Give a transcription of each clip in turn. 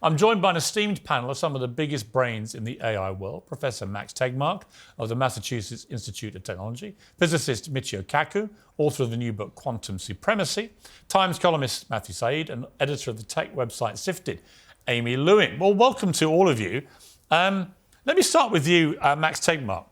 I'm joined by an esteemed panel of some of the biggest brains in the AI world. Professor Max Tegmark of the Massachusetts Institute of Technology, physicist Michio Kaku, author of the new book Quantum Supremacy, Times columnist Matthew Said, and editor of the tech website Sifted, Amy Lewin. Well, welcome to all of you. Let me start with you, Max Tegmark.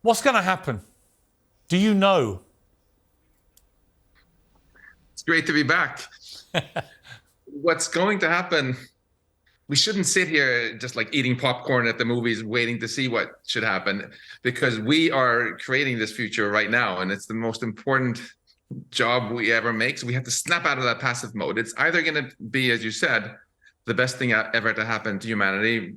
What's going to happen? Do you know? It's great to be back. What's going to happen? We shouldn't sit here just like eating popcorn at the movies, waiting to see what should happen, because we are creating this future right now, and it's the most important job we ever make. So we have to snap out of that passive mode. It's either going to be, as you said, the best thing ever to happen to humanity,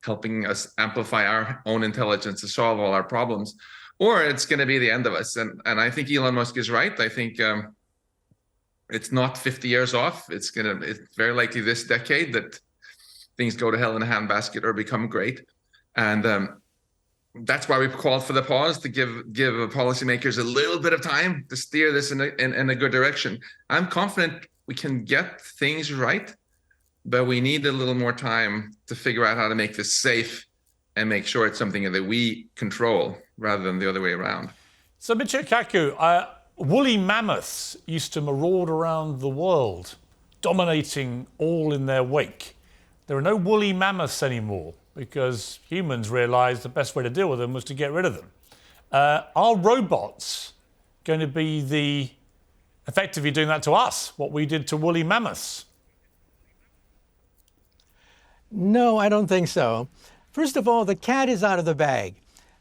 helping us amplify our own intelligence to solve all our problems, or it's going to be the end of us. And I think Elon Musk is right. I think it's not 50 years off. It's very likely this decade that things go to hell in a handbasket or become great. And that's why we've called for the pause, to give policymakers a little bit of time to steer this in a good direction. I'm confident we can get things right, but we need a little more time to figure out how to make this safe and make sure it's something that we control rather than the other way around. So, Michio Kaku, woolly mammoths used to maraud around the world, dominating all in their wake. There are no woolly mammoths anymore because humans realised the best way to deal with them was to get rid of them. Are robots going to be effectively doing that to us, what we did to woolly mammoths? No, I don't think so. First of all, the cat is out of the bag.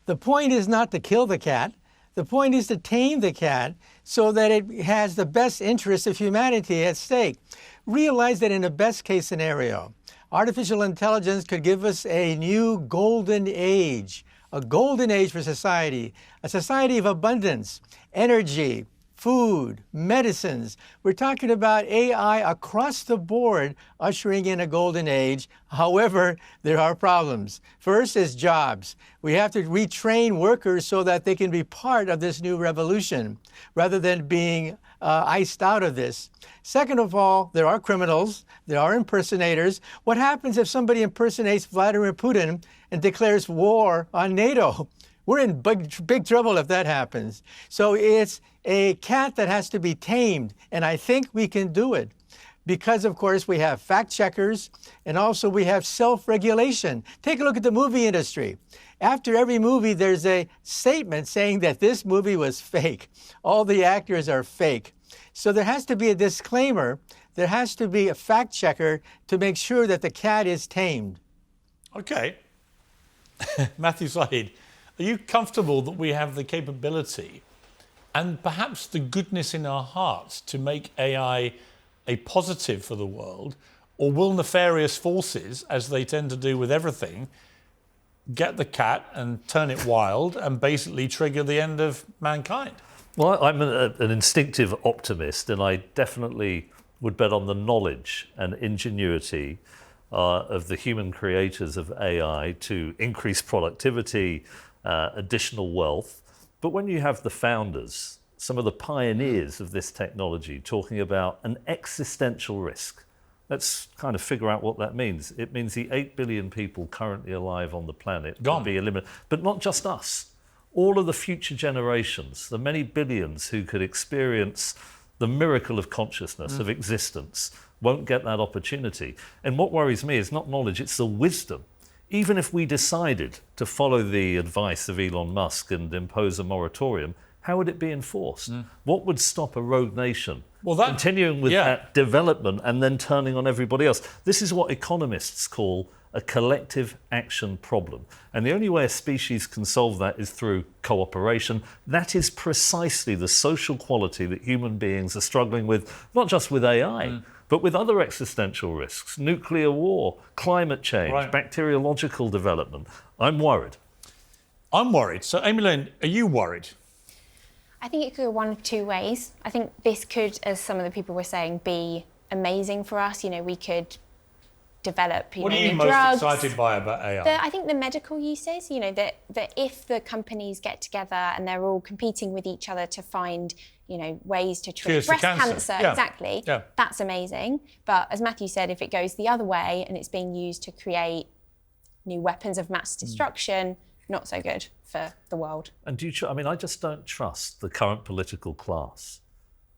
The point is not to kill the cat. The point is to tame the cat so that it has the best interests of humanity at stake. Realize that in a best case scenario, artificial intelligence could give us a new golden age, a golden age for society, a society of abundance, energy, food, medicines. We're talking about AI across the board ushering in a golden age. However, there are problems. First is jobs. We have to retrain workers so that they can be part of this new revolution rather than being iced out of this. Second of all, there are criminals, there are impersonators. What happens if somebody impersonates Vladimir Putin and declares war on NATO? We're in big trouble if that happens. So it's a cat that has to be tamed, and I think we can do it because, of course, we have fact checkers and also we have self-regulation. Take a look at the movie industry. After every movie, there's a statement saying that this movie was fake. All the actors are fake. So there has to be a disclaimer. There has to be a fact checker to make sure that the cat is tamed. Okay. Matthew Said, are you comfortable that we have the capability and perhaps the goodness in our hearts to make AI a positive for the world, or will nefarious forces, as they tend to do with everything, get the cat and turn it wild and basically trigger the end of mankind? Well, I'm an instinctive optimist, and I definitely would bet on the knowledge and ingenuity of the human creators of AI to increase productivity, additional wealth. But when you have the founders, some of the pioneers of this technology, talking about an existential risk, let's kind of figure out what that means. It means the 8 billion people currently alive on the planet Gone. could be eliminated. But not just us. All of the future generations, the many billions who could experience the miracle of consciousness, of existence, won't get that opportunity. And what worries me is not knowledge, it's the wisdom. Even if we decided to follow the advice of Elon Musk and impose a moratorium, how would it be enforced? What would stop a rogue nation continuing with that development and then turning on everybody else? This is what economists call a collective action problem. And the only way a species can solve that is through cooperation. That is precisely the social quality that human beings are struggling with, not just with AI, but with other existential risks, nuclear war, climate change, bacteriological development. I'm worried. I'm worried. So, Amy Lynn, are you worried? I think it could go one of two ways. I think this could, as some of the people were saying, be amazing for us. You know, we could develop What are you new most drugs. excited by about AI? I think the medical uses, that if the companies get together and they're all competing with each other to find, ways to treat Cures for breast cancer. Yeah. exactly, Yeah. that's amazing. But as Matthew said, if it goes the other way and it's being used to create new weapons of mass destruction, not so good for the world. And I just don't trust the current political class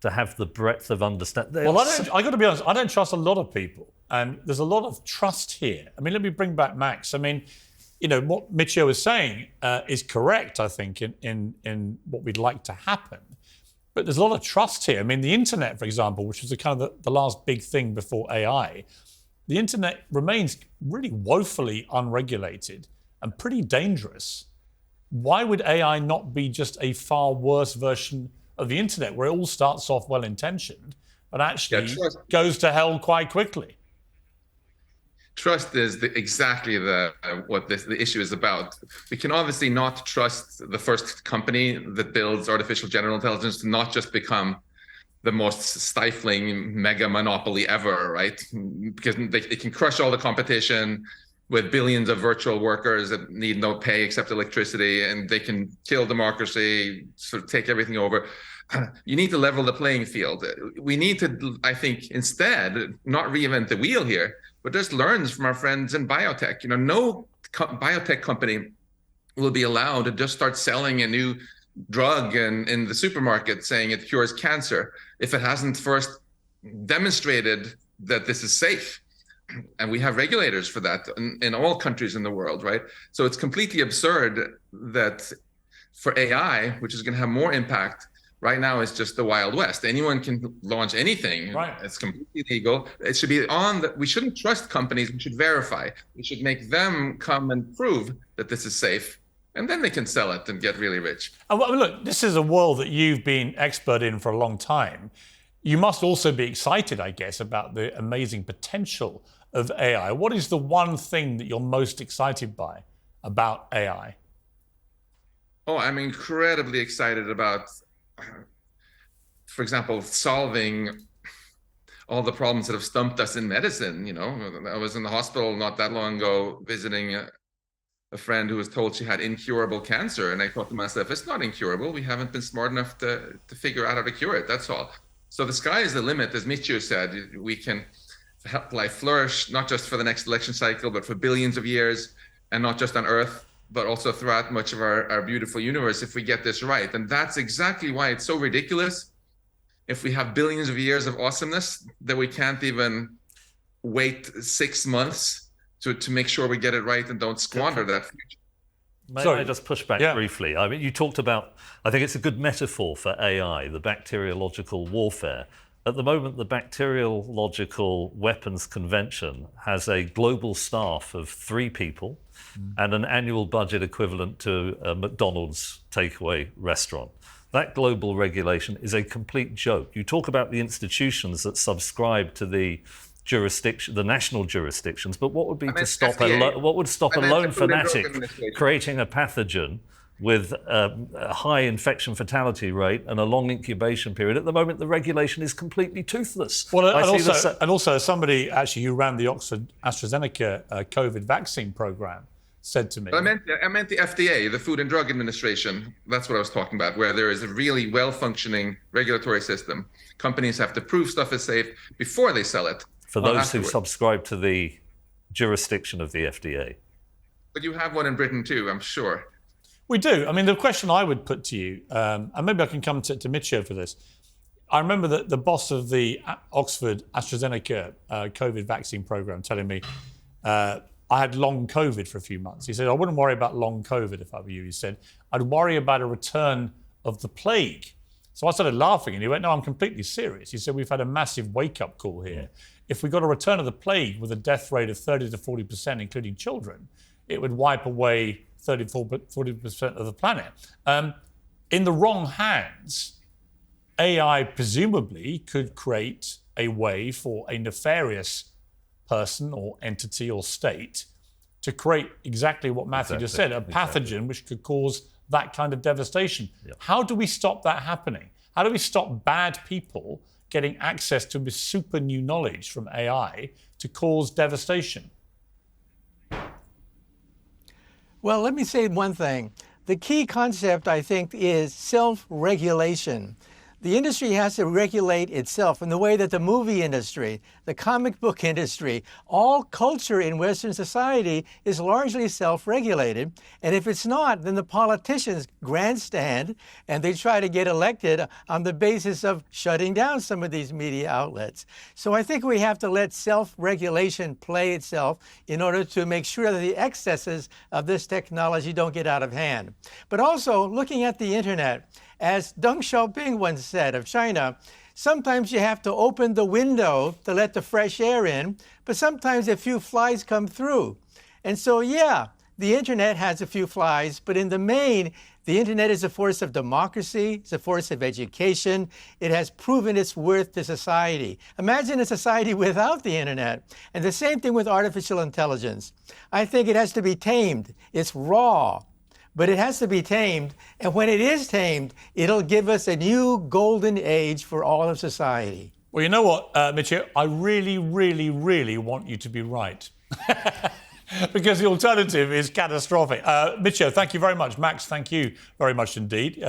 to have the breadth of understanding. Well, I got to be honest, I don't trust a lot of people. And there's a lot of trust here. I mean, let me bring back Max. I mean, what Michio is saying is correct, I think, in what we'd like to happen. But there's a lot of trust here. I mean, the internet, for example, which was the last big thing before AI, the internet remains really woefully unregulated and pretty dangerous. Why would AI not be just a far worse version of the internet, where it all starts off well-intentioned, but actually goes to hell quite quickly? Trust is exactly what the issue is about. We can obviously not trust the first company that builds artificial general intelligence to not just become the most stifling mega monopoly ever, right? Because they can crush all the competition with billions of virtual workers that need no pay except electricity, and they can kill democracy, sort of take everything over. You need to level the playing field. We need to, I think, instead, not reinvent the wheel here, but just learn from our friends in biotech. No biotech company will be allowed to just start selling a new drug in the supermarket saying it cures cancer if it hasn't first demonstrated that this is safe. And we have regulators for that in all countries in the world, right? So it's completely absurd that for AI, which is going to have more impact, right now it's just the Wild West. Anyone can launch anything. Right. It's completely legal. It should be we shouldn't trust companies. We should verify. We should make them come and prove that this is safe. And then they can sell it and get really rich. And look, this is a world that you've been expert in for a long time. You must also be excited, I guess, about the amazing potential of AI. What is the one thing that you're most excited by about AI? Oh, I'm incredibly excited about, for example, solving all the problems that have stumped us in medicine. I was in the hospital not that long ago visiting a friend who was told she had incurable cancer. And I thought to myself, it's not incurable. We haven't been smart enough to figure out how to cure it. That's all. So the sky is the limit, as Michio said. We can help life flourish, not just for the next election cycle, but for billions of years, and not just on Earth, but also throughout much of our beautiful universe if we get this right. And that's exactly why it's so ridiculous if we have billions of years of awesomeness that we can't even wait 6 months to make sure we get it right and don't squander that future. May I just push back briefly? I mean, you talked about, I think it's a good metaphor for AI, the bacteriological warfare. At the moment, the Bacteriological Weapons Convention has a global staff of 3 people and an annual budget equivalent to a McDonald's takeaway restaurant. That global regulation is a complete joke. You talk about the institutions that subscribe to the national jurisdictions, but what would be to stop what would stop a lone fanatic creating a pathogen with a high infection fatality rate and a long incubation period? At the moment, the regulation is completely toothless. Well, and also somebody actually who ran the Oxford AstraZeneca COVID vaccine program said to me. I meant the FDA, the Food and Drug Administration. That's what I was talking about, where there is a really well-functioning regulatory system. Companies have to prove stuff is safe before they sell it. For those who subscribe to the jurisdiction of the FDA. But you have one in Britain too, I'm sure. We do. I mean, the question I would put to you, and maybe I can come to Michio for this. I remember that the boss of the Oxford AstraZeneca COVID vaccine program telling me I had long COVID for a few months. He said, I wouldn't worry about long COVID if I were you. He said, I'd worry about a return of the plague. So I started laughing and he went, no, I'm completely serious. He said, we've had a massive wake-up call here. If we got a return of the plague with a death rate of 30 to 40%, including children, it would wipe away 40% of the planet. In the wrong hands, AI presumably could create a way for a nefarious person or entity or state to create exactly what Matthew just said, a pathogen which could cause that kind of devastation. Yep. How do we stop that happening? How do we stop bad people getting access to this super new knowledge from AI to cause devastation? Well, let me say one thing. The key concept, I think, is self-regulation. The industry has to regulate itself in the way that the movie industry, the comic book industry, all culture in Western society is largely self-regulated. And if it's not, then the politicians grandstand and they try to get elected on the basis of shutting down some of these media outlets. So I think we have to let self-regulation play itself in order to make sure that the excesses of this technology don't get out of hand. But also, looking at the internet, as Deng Xiaoping once said of China, sometimes you have to open the window to let the fresh air in, but sometimes a few flies come through. And so, yeah, the internet has a few flies, but in the main, the internet is a force of democracy, it's a force of education. It has proven its worth to society. Imagine a society without the internet. And the same thing with artificial intelligence. I think it has to be tamed. It's raw. But it has to be tamed, and when it is tamed, it'll give us a new golden age for all of society. Well, you know what, Michio? I really, really, really want you to be right. Because the alternative is catastrophic. Michio, thank you very much. Max, thank you very much indeed.